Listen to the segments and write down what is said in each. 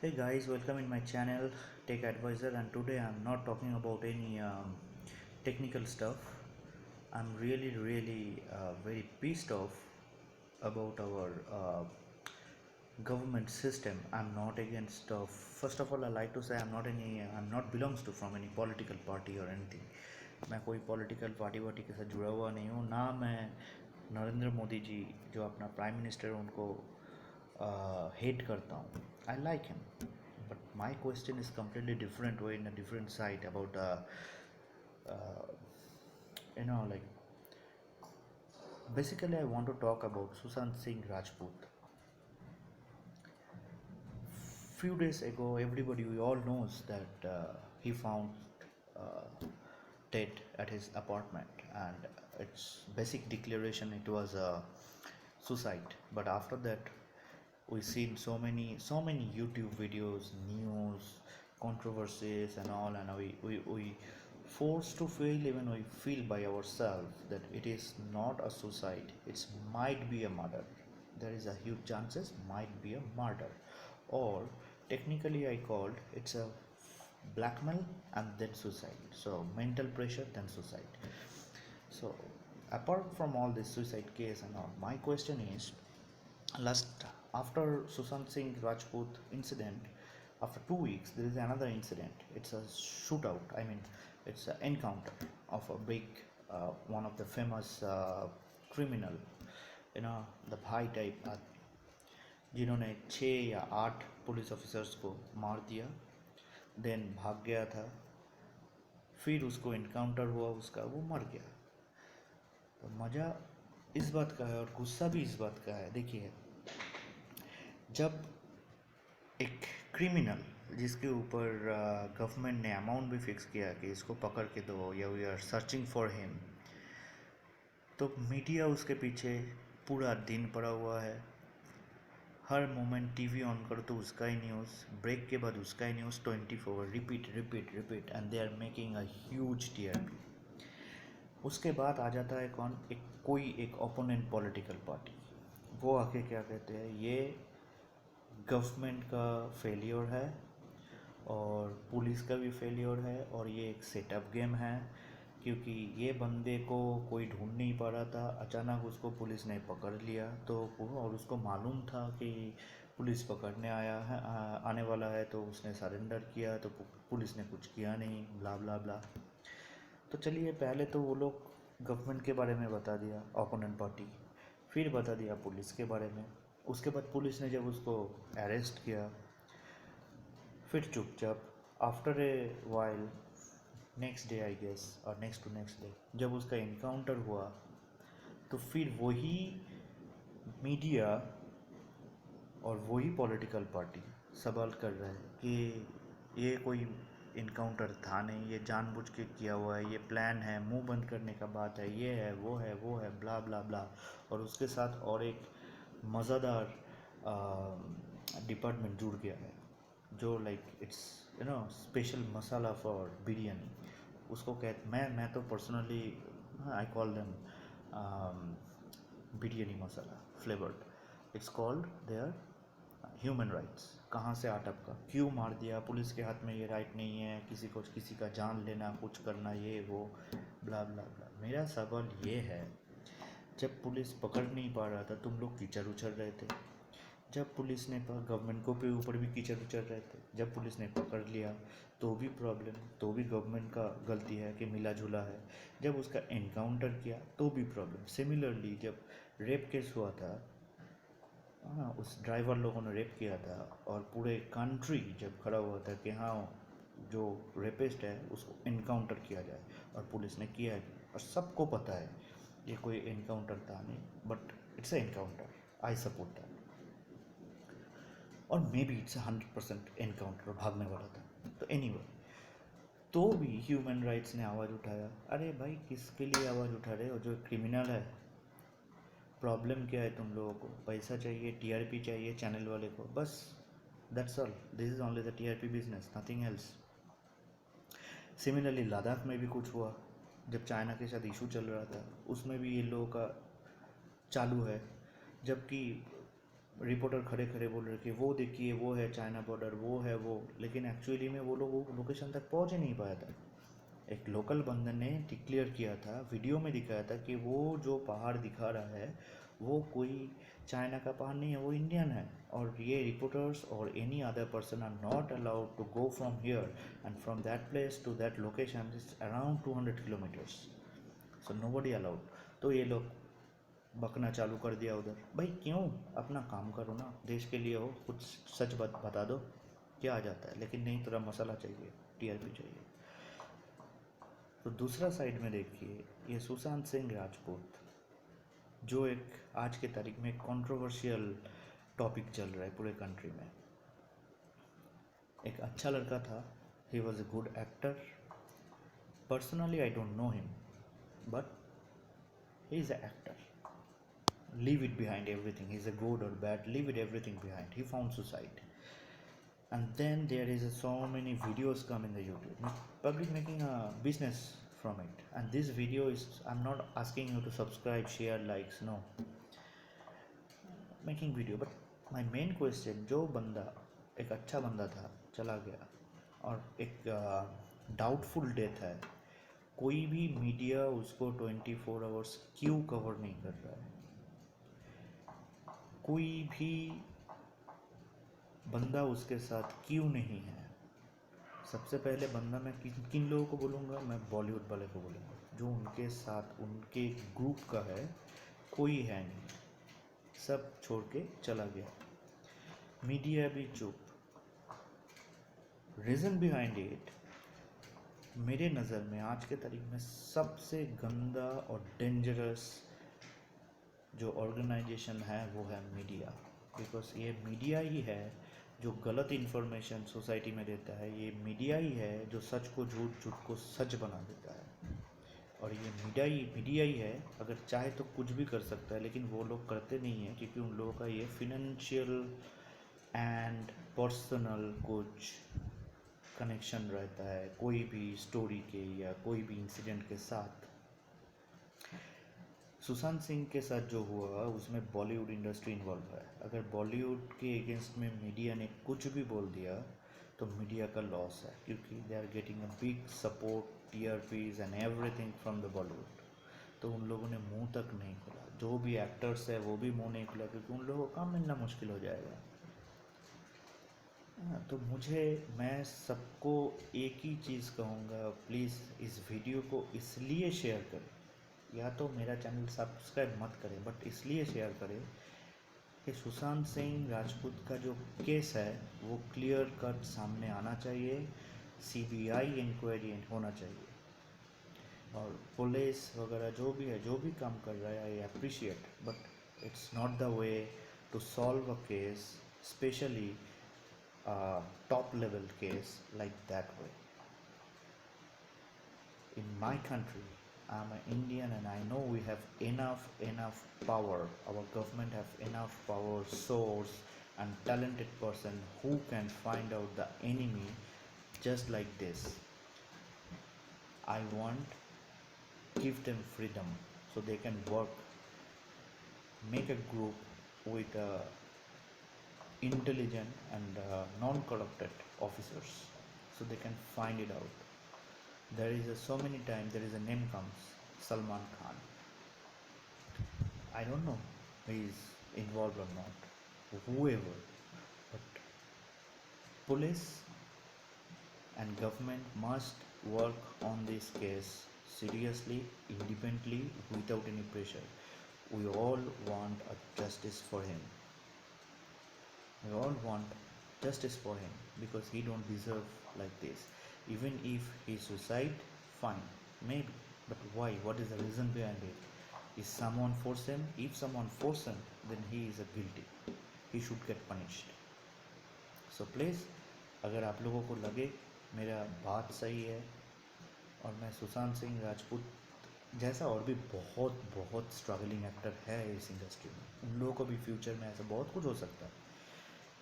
Hey guys, welcome in my channel Tech Advisor, and today I'm not talking about any technical stuff. I'm really very pissed off about our government system. I'm not against first of all I like to say I'm not belongs to from any political party or anything. मैं कोई political party वार्टी के साथ जुड़ा हुआ नहीं हूँ, ना मैं नरेंद्र मोदी जी जो अपना प्राइम मिनिस्टर उनको हेट करता हूँ. I like him, but my question is completely different way in a different side about uh, like basically I want to talk about Sushant Singh Rajput. Few days ago everybody we all knows that he found dead at his apartment, and its basic declaration it was a suicide. But after that we've seen so many YouTube videos, news, controversies and all, and we forced to feel, even we feel by ourselves that it is not a suicide, it's might be a murder. There is a huge chances might be a murder, or technically I called it's a blackmail and then suicide, so mental pressure then suicide. So apart from all this suicide case and all, my question is, last after Sushant Singh Rajput incident, after 2 weeks there is another incident. It's a shootout, I mean it's an encounter of a big one of the famous criminal, the भाई type, जिन्होंने 6 या 8 police officers को मार दिया, then भाग गया था, फिर उसको इनकाउंटर हुआ, उसका वो मर गया. तो मज़ा इस बात का है और गुस्सा भी इस बात का है. देखिए, जब एक क्रिमिनल जिसके ऊपर गवर्नमेंट ने अमाउंट भी फिक्स किया कि इसको पकड़ के दो या we are searching for him, तो मीडिया उसके पीछे पूरा दिन पड़ा हुआ है. हर मोमेंट टीवी ऑन करो तो उसका ही न्यूज़, ब्रेक के बाद उसका ही news, 24 repeat repeat repeat, and they are making a huge TRP. उसके बाद आ जाता है कौन, कोई एक ओपोनेंट पॉलिटिकल पार्टी, वो आके क्या कहते हैं, ये गवर्नमेंट का फेलियर है और पुलिस का भी फेलियर है और ये एक सेटअप गेम है, क्योंकि ये बंदे को कोई ढूंढ नहीं पा रहा था, अचानक उसको पुलिस ने पकड़ लिया. तो और उसको मालूम था कि पुलिस पकड़ने आने वाला है, तो उसने सरेंडर किया, तो पुलिस ने कुछ किया नहीं, ब्ला ब्ला ब्ला. तो चलिए, पहले तो वो लोग गवर्नमेंट के बारे में बता दिया ओपोनेंट पार्टी, फिर बता दिया पुलिस के बारे में. उसके बाद पुलिस ने जब उसको अरेस्ट किया, फिर चुपचाप after a while, next day I guess और नेक्स्ट टू नेक्स्ट डे जब उसका इनकाउंटर हुआ, तो फिर वही मीडिया और वही पॉलिटिकल पार्टी सवाल कर रहे हैं कि ये कोई इनकाउंटर था नहीं, ये जानबूझ के किया हुआ है, ये प्लान है, मुंह बंद करने का बात है, ये है वो है वो है, ब्ला ब्ला ब्ला. और उसके साथ और एक मज़ेदार डिपार्टमेंट जुड़ गया है जो like it's special masala for biryani. उसको मैं तो personally I call them biryani masala flavoured. It's called their human rights. कहाँ से अटक का क्यों मार दिया, पुलिस के हाथ में ये राइट नहीं है किसी का जान लेना, कुछ करना, ये वो, ब्ला ब्ला ब्ला. मेरा सवाल ये है, जब पुलिस पकड़ नहीं पा रहा था तुम लोग कीचड़ उछल रहे थे, जब पुलिस ने गवर्नमेंट को पे ऊपर भी कीचड़ उछल रहे थे, जब पुलिस ने पकड़ लिया तो भी प्रॉब्लम, तो भी गवर्नमेंट का गलती है कि मिला जुला है, जब उसका एनकाउंटर किया तो भी प्रॉब्लम. सिमिलरली जब रेप केस हुआ था, हाँ, उस ड्राइवर लोगों ने रेप किया था और पूरे कंट्री जब खड़ा हुआ था कि हाँ जो रेपिस्ट है उसको इनकाउंटर किया जाए, और पुलिस ने किया है, और सबको पता है ये कोई इनकाउंटर था नहीं, but it's a encounter, I support that. और मे बी इट्स 100% एनकाउंटर, भागने वाला था. तो एनीवे, तो भी ह्यूमन राइट्स ने आवाज़ उठाया. अरे भाई, किसके लिए आवाज़ उठा रहे हो? जो क्रिमिनल है, प्रॉब्लम क्या है तुम लोगों को? पैसा चाहिए, टीआरपी चाहिए चैनल वाले को, बस that's all. This is only the TRP business, nothing else. Similarly Ladakh में भी कुछ हुआ, जब चाइना के साथ इशू चल रहा था, उसमें भी ये लोगों का चालू है, जबकि रिपोर्टर खड़े खड़े बोल रहे कि वो देखिए वो है चाइना बॉर्डर, वो है वो, लेकिन एक्चुअली में वो लोग वो लोकेशन तक पहुंच ही नहीं पाया था। एक लोकल बंदे ने डिक्लेयर किया था, वीडियो में दिखाया था कि वो जो पहाड़ दिखा रहा है वो कोई चाइना का पहाड़ नहीं है, वो इंडियन है। और ये रिपोर्टर्स और any other person are not allowed to go from here, and from that place to that location is around 200 kilometres, so nobody allowed. तो ये लोग बकना चालू कर दिया उधर। भाई क्यों, अपना काम करो ना, देश के लिए हो, कुछ सच बता दो, क्या आ जाता है। लेकिन नहीं, थोड़ा मसाला चाहिए, टीआरपी चाहिए। तो दूसरा साइड में देखिए, ये सुशांत सिंह राजपूत, जो एक आज के तारीख में कंट्रोवर्शियल टॉपिक चल रहा है पूरे कंट्री में। एक अच्छा लड़का था, he was a good actor. Personally I don't know him, but he is a actor. Leave it behind everything, he's a good or bad, leave it everything behind. He found suicide, and then there is so many videos come in the YouTube, public making a business from it. And this video is, I'm not asking you to subscribe, share, likes, no, making video. But my main question, जो बंदा एक अच्छा बंदा था चला गया, और एक डाउटफुल डेथ है, कोई भी मीडिया उसको 24 आवर्स क्यों कवर नहीं कर रहा है? कोई भी बंदा उसके साथ क्यों नहीं है? सबसे पहले बंदा मैं किन किन लोगों को बोलूँगा, मैं बॉलीवुड वाले को बोलूँगा, जो उनके साथ उनके ग्रुप का है, कोई है नहीं, सब छोड़ के चला गया। मीडिया भी चुप। रीज़न बिहाइंड इट, मेरे नज़र में आज के तारीख में सबसे गंदा और डेंजरस जो ऑर्गेनाइजेशन है वो है मीडिया। बिकॉज ये मीडिया ही है जो गलत इन्फॉर्मेशन सोसाइटी में देता है, ये मीडिया ही है जो सच को झूठ, झूठ को सच बना देता है। और ये मीडिया ही है, अगर चाहे तो कुछ भी कर सकता है, लेकिन वो लोग करते नहीं हैं क्योंकि उन लोगों का ये फिनेंशियल एंड पर्सनल कुछ कनेक्शन रहता है कोई भी स्टोरी के या कोई भी इंसिडेंट के साथ। सुशांत सिंह के साथ जो हुआ उसमें बॉलीवुड इंडस्ट्री इन्वॉल्व है। अगर बॉलीवुड के अगेंस्ट में मीडिया ने कुछ भी बोल दिया तो मीडिया का लॉस है, क्योंकि they are getting a big support, TRPs and everything from the Bollywood. तो उन लोगों ने मुंह तक नहीं खोला, जो भी एक्टर्स है वो भी मुंह नहीं खोला, क्योंकि उन लोगों को काम मिलना मुश्किल हो जाएगा। तो मैं सबको एक ही चीज़ कहूँगा, प्लीज़ इस वीडियो को इसलिए शेयर करें, या तो मेरा चैनल सब्सक्राइब मत करें, बट इसलिए शेयर करें कि सुशांत सिंह राजपूत का जो केस है वो क्लियर कट सामने आना चाहिए, सीबीआई इंक्वायरी होना चाहिए। और पुलिस वगैरह जो भी है, जो भी काम कर रहा है, I appreciate, but it's not the way to solve a case, specially top level case like that way. In my country, I'm an Indian and I know we have enough power. Our government have enough power, source and talented person who can find out the enemy just like this. I want give them freedom so they can work, make a group with intelligent and non-corrupted officers so they can find it out. There is so many times there is a name comes, Salman Khan. I don't know he is involved or not, whoever, but police and government must work on this case seriously, independently, without any pressure. We all want a justice for him. We all want justice for him because he don't deserve like this. Even if he suicide, fine, maybe, but why? What is the reason behind it? Is someone force him? If someone force him, then he is a guilty, he should get punished. So please, अगर आप लोगों को लगे मेरा बात सही है, और मैं सुशांत सिंह राजपूत जैसा और भी बहुत बहुत स्ट्रगलिंग एक्टर है इस इंडस्ट्री में, उन लोगों को भी फ्यूचर में ऐसा बहुत कुछ हो सकता है,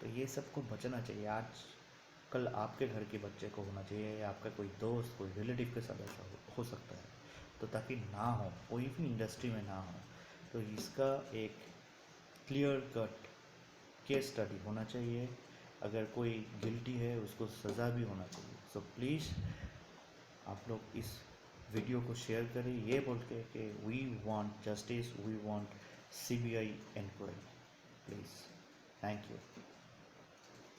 तो ये सबको बचना चाहिए। आज कल आपके घर के बच्चे को होना चाहिए, या आपका कोई दोस्त, कोई रिलेटिव के साथ ऐसा हो सकता है, तो ताकि ना हो, कोई भी इंडस्ट्री में ना हो। तो इसका एक क्लियर कट केस स्टडी होना चाहिए, अगर कोई गिल्टी है उसको सज़ा भी होना चाहिए। सो प्लीज़ आप लोग इस वीडियो को शेयर करें ये बोल के कि we want justice, we want CBI inquiry. Please, thank you.